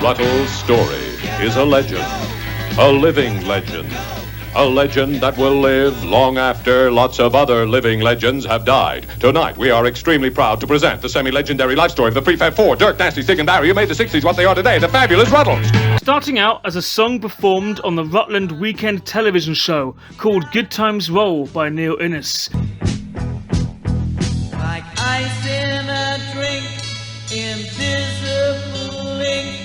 Rutles' story is a legend, a living legend. A legend that will live long after lots of other living legends have died. Tonight, we are extremely proud to present the semi-legendary life story of the Prefab Four, Dirk, Nasty, Stig and Barry, who made the 60s what they are today, the fabulous Rutles. Starting out as a song performed on the Rutland weekend television show called Good Times Roll by Neil Innes. Like ice in a drink, invisible ink,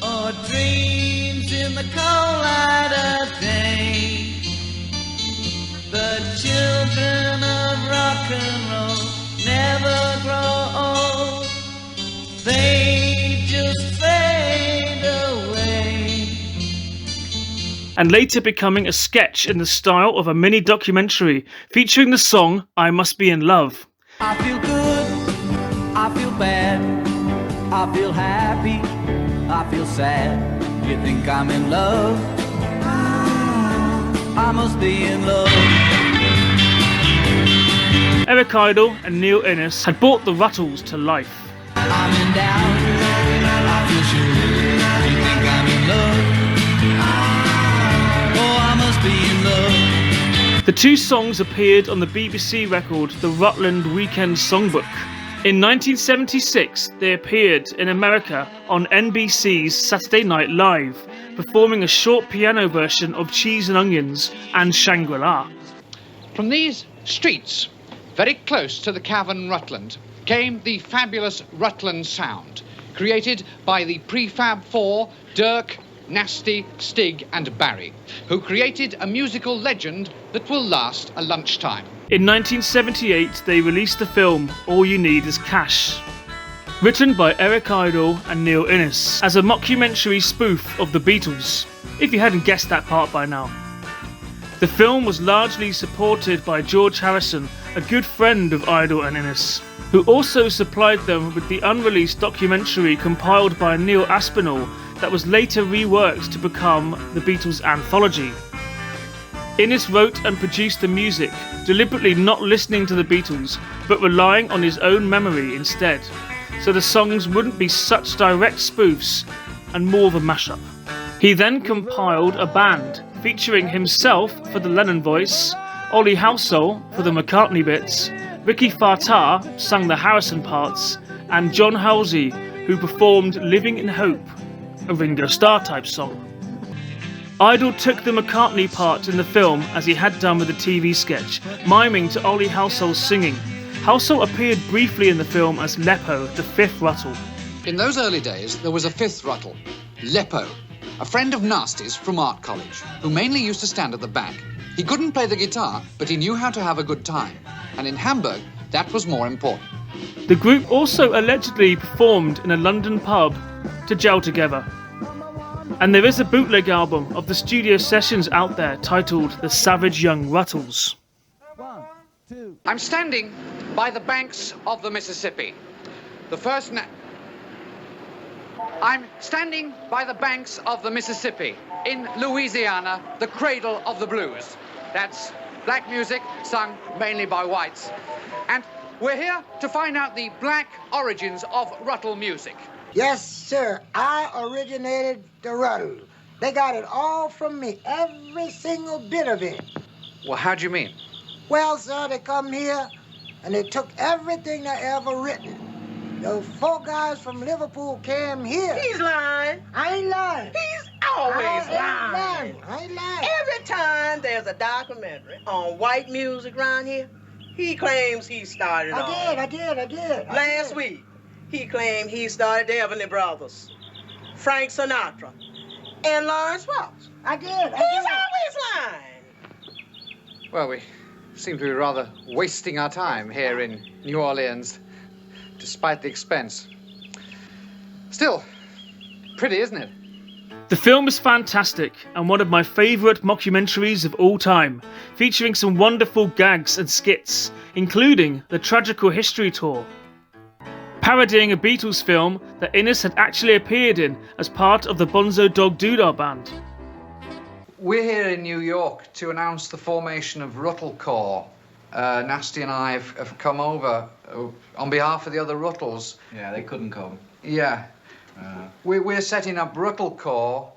or dreams in the cold light of day. The children of rock and roll never grow old, they just fade away. And later becoming a sketch in the style of a mini documentary featuring the song I Must Be in Love. I feel good, I feel bad, I feel happy, I feel sad. You think I'm in love? I must be in love. Eric Idle and Neil Innes had brought the Rutles to life. I'm in doubt, I feel sure. You think I'm in love? Oh, I must be in love. The two songs appeared on the BBC record The Rutland Weekend Songbook. In 1976, they appeared in America on NBC's Saturday Night Live, performing a short piano version of Cheese and Onions and Shangri-La. From these streets, very close to the cavern Rutland, came the fabulous Rutland sound, created by the Prefab Four, Dirk, Nasty, Stig and Barry, who created a musical legend that will last a lunchtime. In 1978, they released the film All You Need Is Cash, written by Eric Idle and Neil Innes, as a mockumentary spoof of the Beatles, if you hadn't guessed that part by now. The film was largely supported by George Harrison, a good friend of Idle and Innes, who also supplied them with the unreleased documentary compiled by Neil Aspinall that was later reworked to become the Beatles anthology. Innes wrote and produced the music, deliberately not listening to the Beatles, but relying on his own memory instead, so the songs wouldn't be such direct spoofs and more of a mashup. He then compiled a band featuring himself for the Lennon voice, Ollie Halsall for the McCartney bits, Ricky Fartar sang the Harrison parts, and John Halsey, who performed Living in Hope, a Ringo Starr type song. Idle took the McCartney part in the film as he had done with the TV sketch, miming to Ollie Halsall's singing. Halsall appeared briefly in the film as Leppo, the fifth Rutle. In those early days, there was a fifth Rutle, Leppo, a friend of Nasty's from art college, who mainly used to stand at the back. He couldn't play the guitar, but he knew how to have a good time. And in Hamburg, that was more important. The group also allegedly performed in a London pub to gel together. And there is a bootleg album of the studio sessions out there titled The Savage Young Rutles. I'm standing by the banks of the Mississippi. I'm standing by the banks of the Mississippi in Louisiana, the cradle of the blues. That's black music sung mainly by whites. And we're here to find out the black origins of Rutle music. Yes, sir. I originated the Rutles. They got it all from me, every single bit of it. Well, how do you mean? Well, sir, they come here and they took everything they ever written. Those four guys from Liverpool came here. He's lying. I ain't lying. He's always lying. I ain't lying. Every time there's a documentary on white music around here, he claims he started on it. I did. Last week, he claimed he started the Everly Brothers, Frank Sinatra, and Lawrence Welch. I did. He's always lying. Well, we seem to be rather wasting our time here in New Orleans, despite the expense. Still, pretty, isn't it? The film is fantastic and one of my favourite mockumentaries of all time, featuring some wonderful gags and skits, including the Tragical History Tour, parodying a Beatles film that Innes had actually appeared in as part of the Bonzo Dog Doodah Band. We're here in New York to announce the formation of Ruttle Corps. Nasty and I have come over on behalf of the other Rutles. Yeah, they couldn't come. Yeah. We're setting up Rutles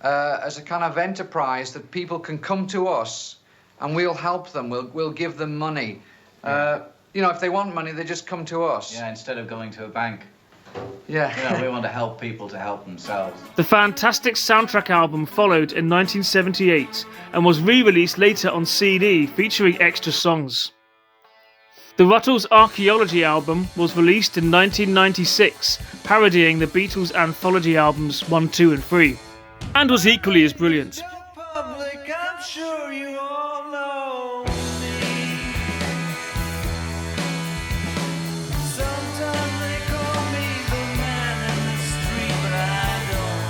as a kind of enterprise that people can come to us and we'll help them. We'll give them money. You know, if they want money, they just come to us. Yeah, instead of going to a bank. Yeah. You know, we want to help people to help themselves. The fantastic soundtrack album followed in 1978 and was re-released later on CD featuring extra songs. The Rutles Archaeology album was released in 1996, parodying the Beatles anthology albums 1, 2 and 3, and was equally as brilliant. Public, I'm sure you all know me. Sometimes they call me the man in the street, but I don't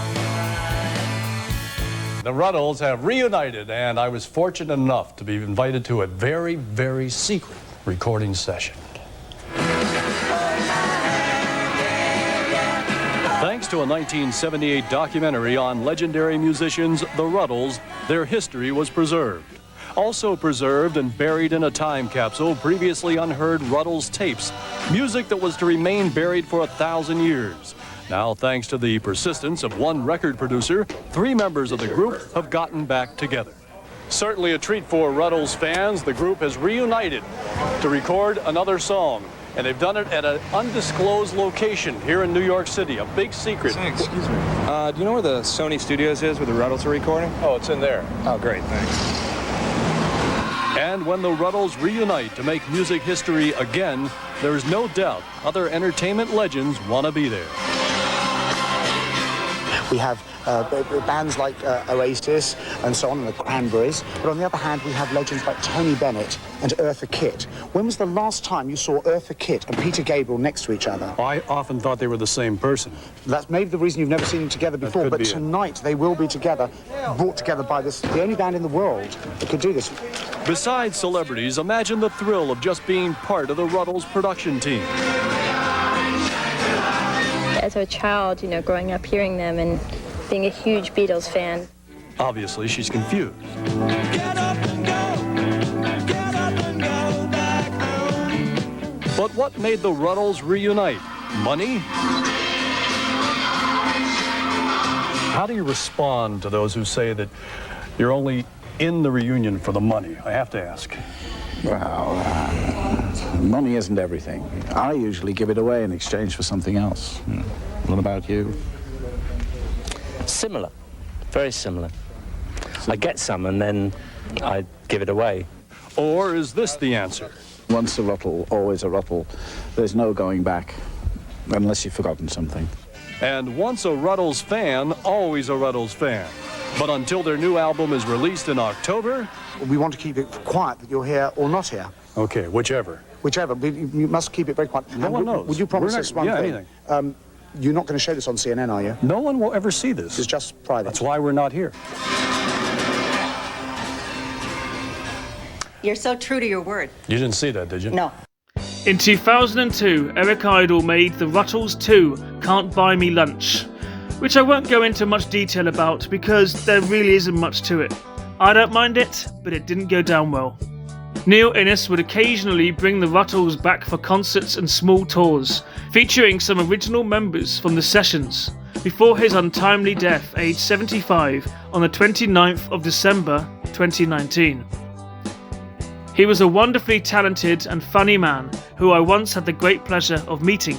mind. The Rutles have reunited, and I was fortunate enough to be invited to a very, very secret recording session. Thanks to a 1978 documentary on legendary musicians, the Rutles, their history was preserved. Also preserved and buried in a time capsule previously unheard Rutles tapes, music that was to remain buried for 1,000 years. Now, thanks to the persistence of one record producer, 3 members of the group have gotten back together. Certainly a treat for Rutles fans. The group has reunited to record another song, and they've done it at an undisclosed location here in New York City, a big secret. Excuse me. Do you know where the Sony Studios is where the Rutles are recording? Oh, it's in there. Oh, great, thanks. And when the Rutles reunite to make music history again, there's no doubt other entertainment legends want to be there. We have bands like Oasis and so on, and the Cranberries. But on the other hand, we have legends like Tony Bennett and Eartha Kitt. When was the last time you saw Eartha Kitt and Peter Gabriel next to each other? I often thought they were the same person. That's maybe the reason you've never seen them together before, but tonight they will be together, brought together by the only band in the world that could do this. Besides celebrities, imagine the thrill of just being part of the Rutles production team. As a child, you know, growing up hearing them and being a huge Beatles fan. Obviously, she's confused. Get up and go. Get up and go back home. But what made the Rutles reunite? Money? How do you respond to those who say that you're only in the reunion for the money? I have to ask. Well, money isn't everything. I usually give it away in exchange for something else. What about you? Similar, very similar. I get some and then I give it away. Or is this the answer? Once a Ruttle, always a Ruttle. There's no going back, unless you've forgotten something. And once a Rutles fan, always a Rutles fan. But until their new album is released in October... We want to keep it quiet that you're here or not here. Okay, whichever. Whichever, but you must keep it very quiet. No one knows. Would you promise us one thing? Anything. You're not going to show this on CNN, are you? No one will ever see this. It's just private. That's why we're not here. You're so true to your word. You didn't see that, did you? No. In 2002, Eric Idle made the Rutles 2 Can't Buy Me Lunch, which I won't go into much detail about because there really isn't much to it. I don't mind it, but it didn't go down well. Neil Innes would occasionally bring the Rutles back for concerts and small tours, featuring some original members from the sessions, before his untimely death, aged 75, on the 29th of December 2019. He was a wonderfully talented and funny man who I once had the great pleasure of meeting.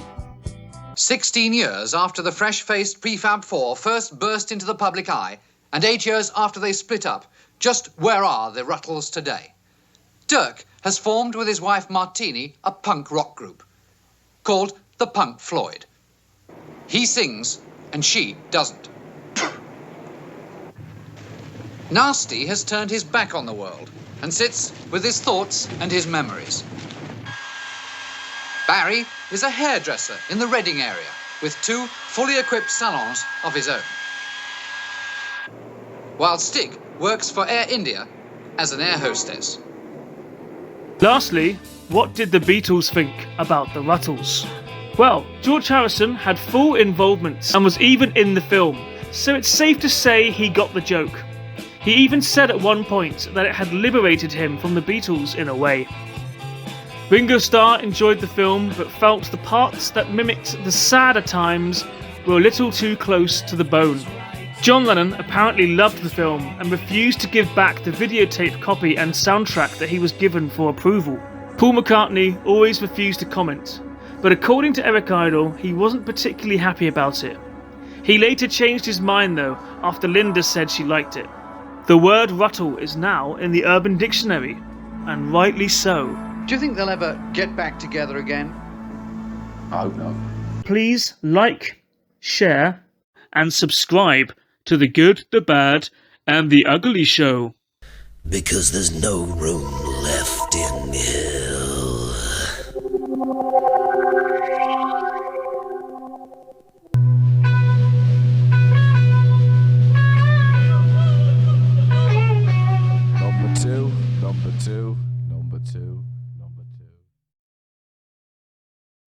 16 years after the fresh-faced Prefab Four first burst into the public eye, and 8 years after they split up, just where are the Rutles today? Dirk has formed with his wife Martini a punk rock group called the Punk Floyd. He sings and she doesn't. Nasty has turned his back on the world and sits with his thoughts and his memories. Barry is a hairdresser in the Reading area with 2 fully equipped salons of his own. While Stig works for Air India as an air hostess. Lastly, what did the Beatles think about the Rutles? Well, George Harrison had full involvement and was even in the film, so it's safe to say he got the joke. He even said at one point that it had liberated him from the Beatles in a way. Ringo Starr enjoyed the film but felt the parts that mimicked the sadder times were a little too close to the bone. John Lennon apparently loved the film and refused to give back the videotape copy and soundtrack that he was given for approval. Paul McCartney always refused to comment, but according to Eric Idle, he wasn't particularly happy about it. He later changed his mind though, after Linda said she liked it. The word Ruttle is now in the Urban Dictionary, and rightly so. Do you think they'll ever get back together again? I hope not. Please like, share, and subscribe to The Good, the Bad, and the Ugly Show. Because there's no room left in hell. Number two, number two, number two.